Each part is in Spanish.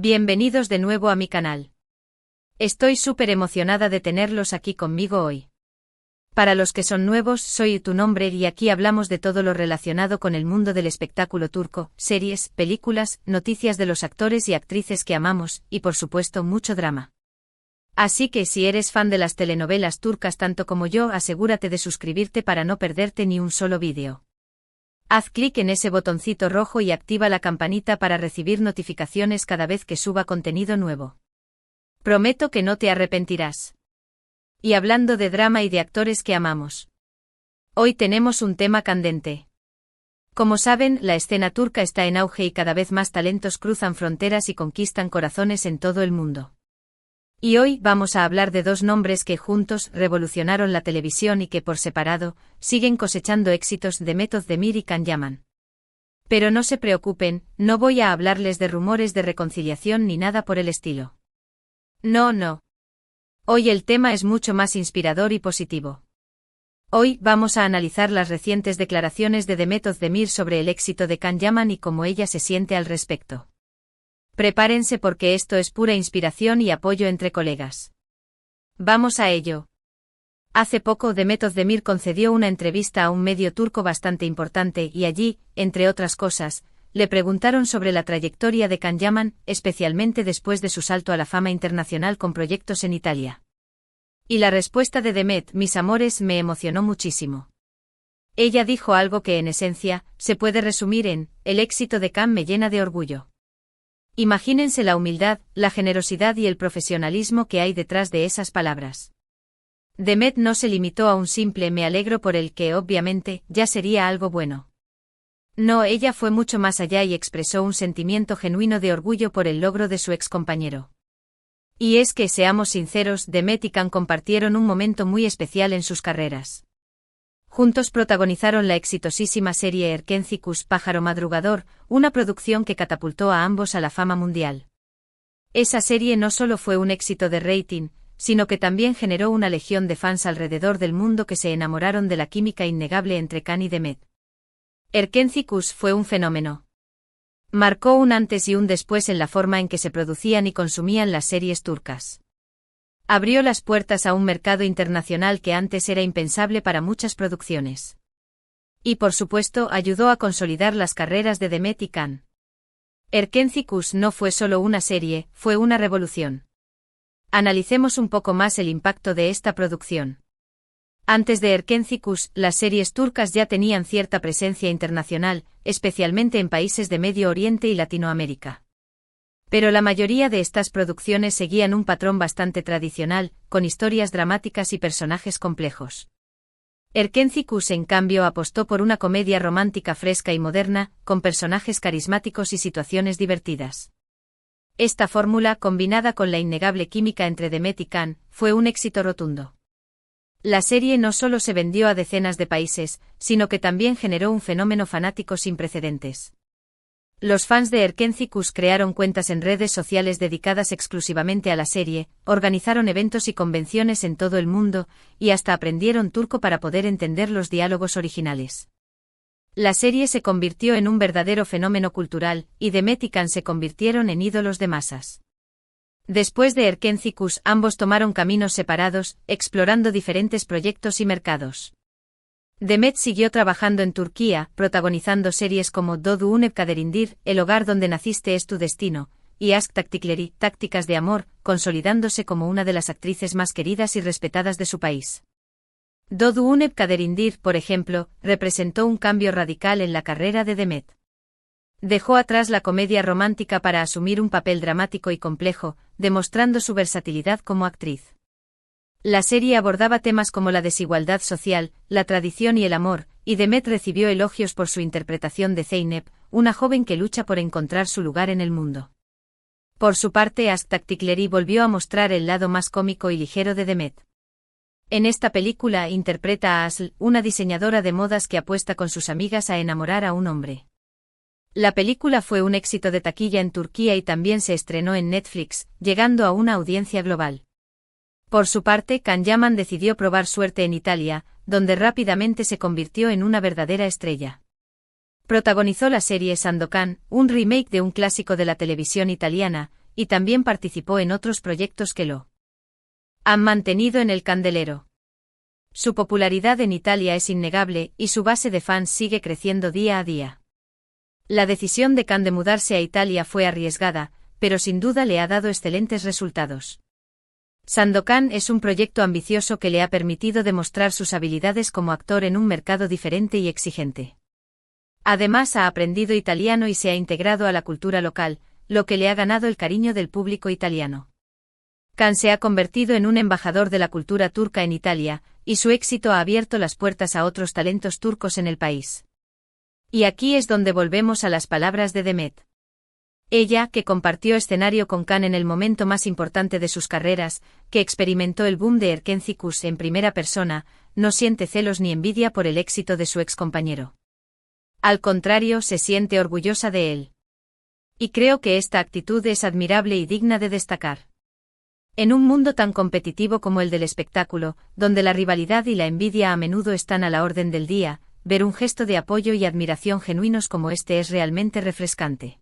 Bienvenidos de nuevo a mi canal. Estoy súper emocionada de tenerlos aquí conmigo hoy. Para los que son nuevos, soy Tu Nombre y aquí hablamos de todo lo relacionado con el mundo del espectáculo turco, series, películas, noticias de los actores y actrices que amamos, y por supuesto mucho drama. Así que si eres fan de las telenovelas turcas tanto como yo, asegúrate de suscribirte para no perderte ni un solo vídeo. Haz clic en ese botoncito rojo y activa la campanita para recibir notificaciones cada vez que suba contenido nuevo. Prometo que no te arrepentirás. Y hablando de drama y de actores que amamos. Hoy tenemos un tema candente. Como saben, la escena turca está en auge y cada vez más talentos cruzan fronteras y conquistan corazones en todo el mundo. Y hoy vamos a hablar de dos nombres que juntos revolucionaron la televisión y que por separado siguen cosechando éxitos: Demet Özdemir y Can Yaman. Pero no se preocupen, no voy a hablarles de rumores de reconciliación ni nada por el estilo. No. Hoy el tema es mucho más inspirador y positivo. Hoy vamos a analizar las recientes declaraciones de Demet Özdemir sobre el éxito de Can Yaman y cómo ella se siente al respecto. Prepárense porque esto es pura inspiración y apoyo entre colegas. Vamos a ello. Hace poco Demet Özdemir concedió una entrevista a un medio turco bastante importante y allí, entre otras cosas, le preguntaron sobre la trayectoria de Can Yaman, especialmente después de su salto a la fama internacional con proyectos en Italia. Y la respuesta de Demet, mis amores, me emocionó muchísimo. Ella dijo algo que en esencia se puede resumir en: el éxito de Can me llena de orgullo. Imagínense la humildad, la generosidad y el profesionalismo que hay detrás de esas palabras. Demet no se limitó a un simple me alegro por el que, obviamente, ya sería algo bueno. No, ella fue mucho más allá y expresó un sentimiento genuino de orgullo por el logro de su excompañero. Y es que, seamos sinceros, Demet y Can compartieron un momento muy especial en sus carreras. Juntos protagonizaron la exitosísima serie Erkenci Pájaro Madrugador, una producción que catapultó a ambos a la fama mundial. Esa serie no solo fue un éxito de rating, sino que también generó una legión de fans alrededor del mundo que se enamoraron de la química innegable entre Can y Demet. Erkenci fue un fenómeno. Marcó un antes y un después en la forma en que se producían y consumían las series turcas. Abrió las puertas a un mercado internacional que antes era impensable para muchas producciones. Y por supuesto ayudó a consolidar las carreras de Demet y Can. Erkenci no fue solo una serie, fue una revolución. Analicemos un poco más el impacto de esta producción. Antes de Erkenci, las series turcas ya tenían cierta presencia internacional, especialmente en países de Medio Oriente y Latinoamérica. Pero la mayoría de estas producciones seguían un patrón bastante tradicional, con historias dramáticas y personajes complejos. Erkenci, en cambio, apostó por una comedia romántica fresca y moderna, con personajes carismáticos y situaciones divertidas. Esta fórmula, combinada con la innegable química entre Demet y Can, fue un éxito rotundo. La serie no solo se vendió a decenas de países, sino que también generó un fenómeno fanático sin precedentes. Los fans de Erkenci crearon cuentas en redes sociales dedicadas exclusivamente a la serie, organizaron eventos y convenciones en todo el mundo, y hasta aprendieron turco para poder entender los diálogos originales. La serie se convirtió en un verdadero fenómeno cultural, y Demet y Can se convirtieron en ídolos de masas. Después de Erkenci, ambos tomaron caminos separados, explorando diferentes proyectos y mercados. Demet siguió trabajando en Turquía, protagonizando series como Doğu Unep Kaderindir, El hogar donde naciste es tu destino, y Aşk Taktikleri, Tácticas de amor, consolidándose como una de las actrices más queridas y respetadas de su país. Doğu Unep Kaderindir, por ejemplo, representó un cambio radical en la carrera de Demet. Dejó atrás la comedia romántica para asumir un papel dramático y complejo, demostrando su versatilidad como actriz. La serie abordaba temas como la desigualdad social, la tradición y el amor, y Demet recibió elogios por su interpretación de Zeynep, una joven que lucha por encontrar su lugar en el mundo. Por su parte, Aşk Taktikleri volvió a mostrar el lado más cómico y ligero de Demet. En esta película interpreta a Aslı, una diseñadora de modas que apuesta con sus amigas a enamorar a un hombre. La película fue un éxito de taquilla en Turquía y también se estrenó en Netflix, llegando a una audiencia global. Por su parte, Can Yaman decidió probar suerte en Italia, donde rápidamente se convirtió en una verdadera estrella. Protagonizó la serie Sandokan, un remake de un clásico de la televisión italiana, y también participó en otros proyectos que lo han mantenido en el candelero. Su popularidad en Italia es innegable y su base de fans sigue creciendo día a día. La decisión de Khan de mudarse a Italia fue arriesgada, pero sin duda le ha dado excelentes resultados. Sandokan es un proyecto ambicioso que le ha permitido demostrar sus habilidades como actor en un mercado diferente y exigente. Además ha aprendido italiano y se ha integrado a la cultura local, lo que le ha ganado el cariño del público italiano. Khan se ha convertido en un embajador de la cultura turca en Italia, y su éxito ha abierto las puertas a otros talentos turcos en el país. Y aquí es donde volvemos a las palabras de Demet. Ella, que compartió escenario con Khan en el momento más importante de sus carreras, que experimentó el boom de Erkencikus en primera persona, no siente celos ni envidia por el éxito de su excompañero. Al contrario, se siente orgullosa de él. Y creo que esta actitud es admirable y digna de destacar. En un mundo tan competitivo como el del espectáculo, donde la rivalidad y la envidia a menudo están a la orden del día, ver un gesto de apoyo y admiración genuinos como este es realmente refrescante.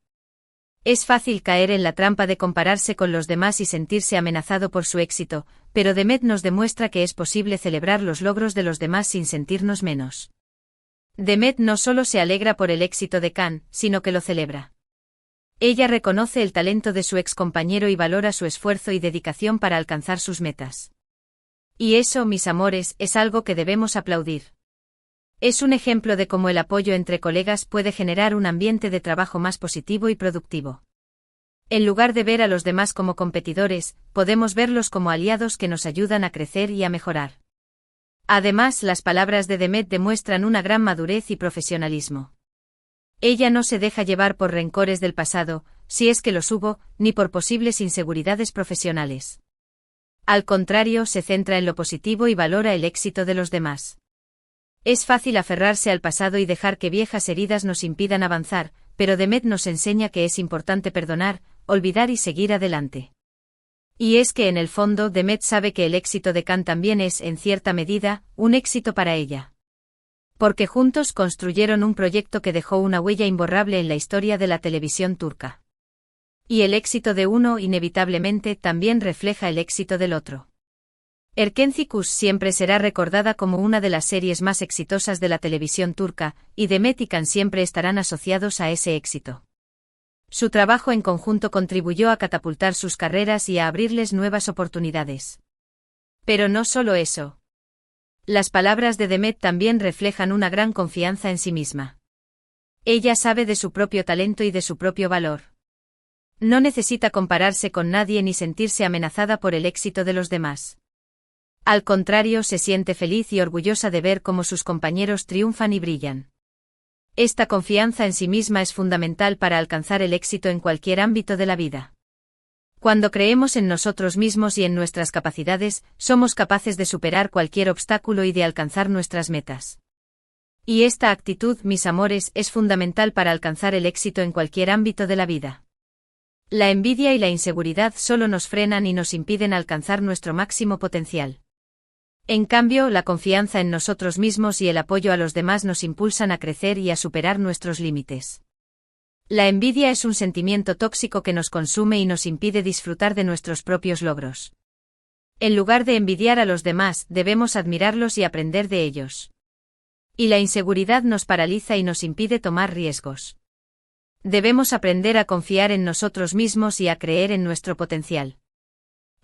Es fácil caer en la trampa de compararse con los demás y sentirse amenazado por su éxito, pero Demet nos demuestra que es posible celebrar los logros de los demás sin sentirnos menos. Demet no solo se alegra por el éxito de Khan, sino que lo celebra. Ella reconoce el talento de su excompañero y valora su esfuerzo y dedicación para alcanzar sus metas. Y eso, mis amores, es algo que debemos aplaudir. Es un ejemplo de cómo el apoyo entre colegas puede generar un ambiente de trabajo más positivo y productivo. En lugar de ver a los demás como competidores, podemos verlos como aliados que nos ayudan a crecer y a mejorar. Además, las palabras de Demet demuestran una gran madurez y profesionalismo. Ella no se deja llevar por rencores del pasado, si es que los hubo, ni por posibles inseguridades profesionales. Al contrario, se centra en lo positivo y valora el éxito de los demás. Es fácil aferrarse al pasado y dejar que viejas heridas nos impidan avanzar, pero Demet nos enseña que es importante perdonar, olvidar y seguir adelante. Y es que en el fondo Demet sabe que el éxito de Khan también es, en cierta medida, un éxito para ella. Porque juntos construyeron un proyecto que dejó una huella imborrable en la historia de la televisión turca. Y el éxito de uno inevitablemente también refleja el éxito del otro. Erkencikus siempre será recordada como una de las series más exitosas de la televisión turca, y Demet y Khan siempre estarán asociados a ese éxito. Su trabajo en conjunto contribuyó a catapultar sus carreras y a abrirles nuevas oportunidades. Pero no solo eso. Las palabras de Demet también reflejan una gran confianza en sí misma. Ella sabe de su propio talento y de su propio valor. No necesita compararse con nadie ni sentirse amenazada por el éxito de los demás. Al contrario, se siente feliz y orgullosa de ver cómo sus compañeros triunfan y brillan. Esta confianza en sí misma es fundamental para alcanzar el éxito en cualquier ámbito de la vida. Cuando creemos en nosotros mismos y en nuestras capacidades, somos capaces de superar cualquier obstáculo y de alcanzar nuestras metas. Y esta actitud, mis amores, es fundamental para alcanzar el éxito en cualquier ámbito de la vida. La envidia y la inseguridad solo nos frenan y nos impiden alcanzar nuestro máximo potencial. En cambio, la confianza en nosotros mismos y el apoyo a los demás nos impulsan a crecer y a superar nuestros límites. La envidia es un sentimiento tóxico que nos consume y nos impide disfrutar de nuestros propios logros. En lugar de envidiar a los demás, debemos admirarlos y aprender de ellos. Y la inseguridad nos paraliza y nos impide tomar riesgos. Debemos aprender a confiar en nosotros mismos y a creer en nuestro potencial.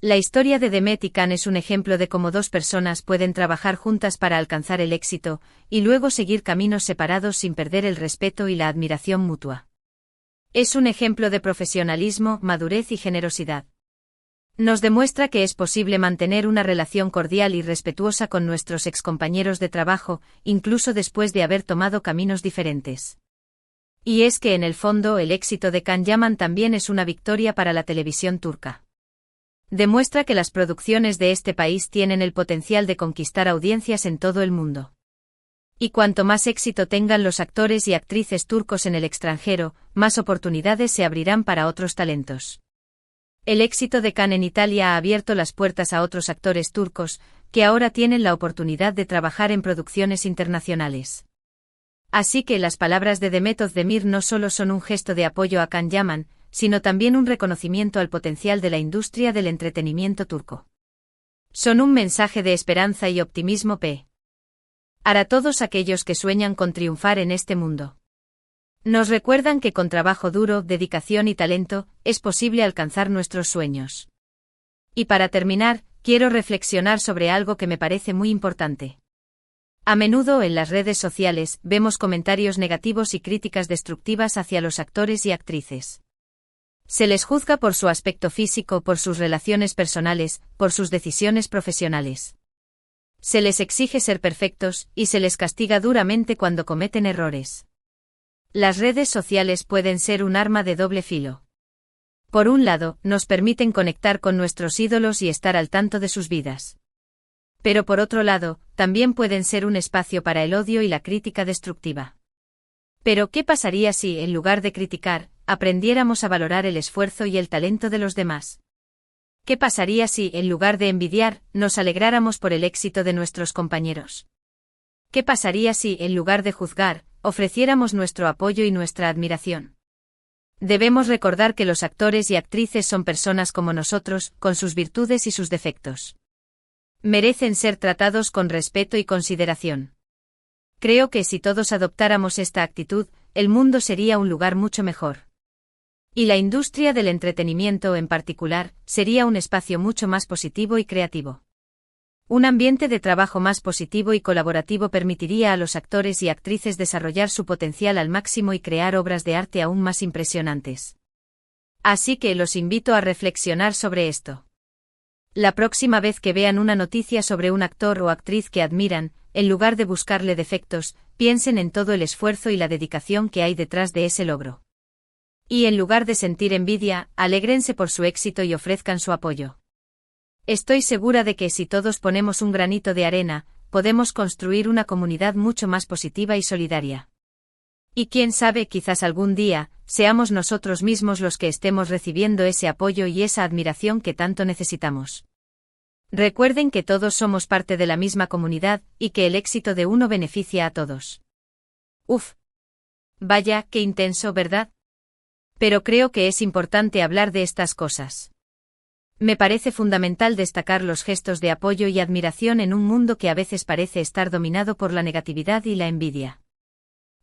La historia de Demet y Khan es un ejemplo de cómo dos personas pueden trabajar juntas para alcanzar el éxito, y luego seguir caminos separados sin perder el respeto y la admiración mutua. Es un ejemplo de profesionalismo, madurez y generosidad. Nos demuestra que es posible mantener una relación cordial y respetuosa con nuestros excompañeros de trabajo, incluso después de haber tomado caminos diferentes. Y es que en el fondo el éxito de Khan Yaman también es una victoria para la televisión turca. Demuestra que las producciones de este país tienen el potencial de conquistar audiencias en todo el mundo. Y cuanto más éxito tengan los actores y actrices turcos en el extranjero, más oportunidades se abrirán para otros talentos. El éxito de Khan en Italia ha abierto las puertas a otros actores turcos, que ahora tienen la oportunidad de trabajar en producciones internacionales. Así que las palabras de Demet Özdemir no solo son un gesto de apoyo a Khan Yaman, sino también un reconocimiento al potencial de la industria del entretenimiento turco. Son un mensaje de esperanza y optimismo para todos aquellos que sueñan con triunfar en este mundo. Nos recuerdan que con trabajo duro, dedicación y talento, es posible alcanzar nuestros sueños. Y para terminar, quiero reflexionar sobre algo que me parece muy importante. A menudo en las redes sociales vemos comentarios negativos y críticas destructivas hacia los actores y actrices. Se les juzga por su aspecto físico, por sus relaciones personales, por sus decisiones profesionales. Se les exige ser perfectos, y se les castiga duramente cuando cometen errores. Las redes sociales pueden ser un arma de doble filo. Por un lado, nos permiten conectar con nuestros ídolos y estar al tanto de sus vidas. Pero por otro lado, también pueden ser un espacio para el odio y la crítica destructiva. Pero, ¿qué pasaría si, en lugar de criticar, aprendiéramos a valorar el esfuerzo y el talento de los demás? ¿Qué pasaría si, en lugar de envidiar, nos alegráramos por el éxito de nuestros compañeros? ¿Qué pasaría si, en lugar de juzgar, ofreciéramos nuestro apoyo y nuestra admiración? Debemos recordar que los actores y actrices son personas como nosotros, con sus virtudes y sus defectos. Merecen ser tratados con respeto y consideración. Creo que si todos adoptáramos esta actitud, el mundo sería un lugar mucho mejor. Y la industria del entretenimiento en particular, sería un espacio mucho más positivo y creativo. Un ambiente de trabajo más positivo y colaborativo permitiría a los actores y actrices desarrollar su potencial al máximo y crear obras de arte aún más impresionantes. Así que los invito a reflexionar sobre esto. La próxima vez que vean una noticia sobre un actor o actriz que admiran, en lugar de buscarle defectos, piensen en todo el esfuerzo y la dedicación que hay detrás de ese logro. Y en lugar de sentir envidia, alégrense por su éxito y ofrezcan su apoyo. Estoy segura de que si todos ponemos un granito de arena, podemos construir una comunidad mucho más positiva y solidaria. Y quién sabe, quizás algún día, seamos nosotros mismos los que estemos recibiendo ese apoyo y esa admiración que tanto necesitamos. Recuerden que todos somos parte de la misma comunidad, y que el éxito de uno beneficia a todos. Uf. Vaya, qué intenso, ¿verdad? Pero creo que es importante hablar de estas cosas. Me parece fundamental destacar los gestos de apoyo y admiración en un mundo que a veces parece estar dominado por la negatividad y la envidia.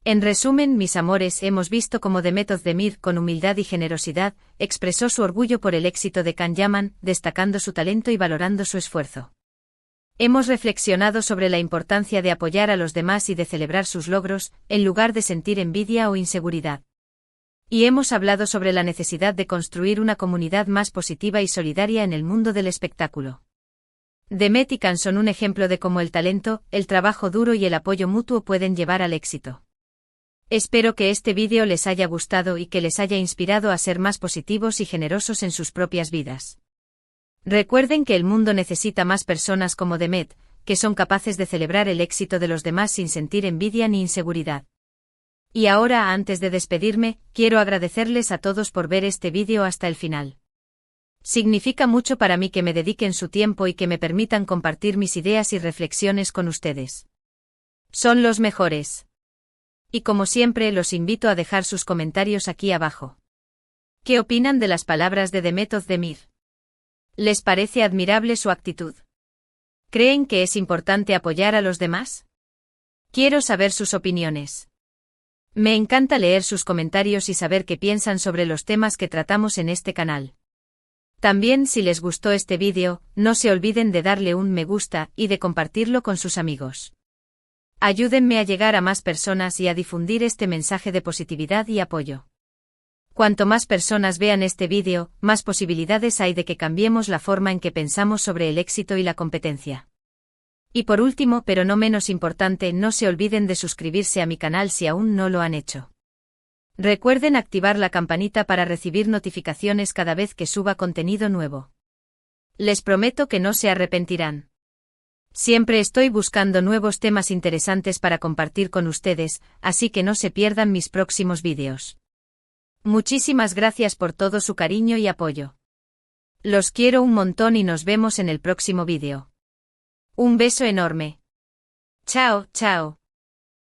En resumen, mis amores, hemos visto cómo Demet Özdemir, con humildad y generosidad, expresó su orgullo por el éxito de Can Yaman, destacando su talento y valorando su esfuerzo. Hemos reflexionado sobre la importancia de apoyar a los demás y de celebrar sus logros, en lugar de sentir envidia o inseguridad. Y hemos hablado sobre la necesidad de construir una comunidad más positiva y solidaria en el mundo del espectáculo. Demet y Can son un ejemplo de cómo el talento, el trabajo duro y el apoyo mutuo pueden llevar al éxito. Espero que este vídeo les haya gustado y que les haya inspirado a ser más positivos y generosos en sus propias vidas. Recuerden que el mundo necesita más personas como Demet, que son capaces de celebrar el éxito de los demás sin sentir envidia ni inseguridad. Y ahora, antes de despedirme, quiero agradecerles a todos por ver este vídeo hasta el final. Significa mucho para mí que me dediquen su tiempo y que me permitan compartir mis ideas y reflexiones con ustedes. Son los mejores. Y como siempre, los invito a dejar sus comentarios aquí abajo. ¿Qué opinan de las palabras de Demet Özdemir? ¿Les parece admirable su actitud? ¿Creen que es importante apoyar a los demás? Quiero saber sus opiniones. Me encanta leer sus comentarios y saber qué piensan sobre los temas que tratamos en este canal. También, si les gustó este vídeo, no se olviden de darle un me gusta y de compartirlo con sus amigos. Ayúdenme a llegar a más personas y a difundir este mensaje de positividad y apoyo. Cuanto más personas vean este vídeo, más posibilidades hay de que cambiemos la forma en que pensamos sobre el éxito y la competencia. Y por último, pero no menos importante, no se olviden de suscribirse a mi canal si aún no lo han hecho. Recuerden activar la campanita para recibir notificaciones cada vez que suba contenido nuevo. Les prometo que no se arrepentirán. Siempre estoy buscando nuevos temas interesantes para compartir con ustedes, así que no se pierdan mis próximos vídeos. Muchísimas gracias por todo su cariño y apoyo. Los quiero un montón y nos vemos en el próximo vídeo. Un beso enorme. Chao, chao.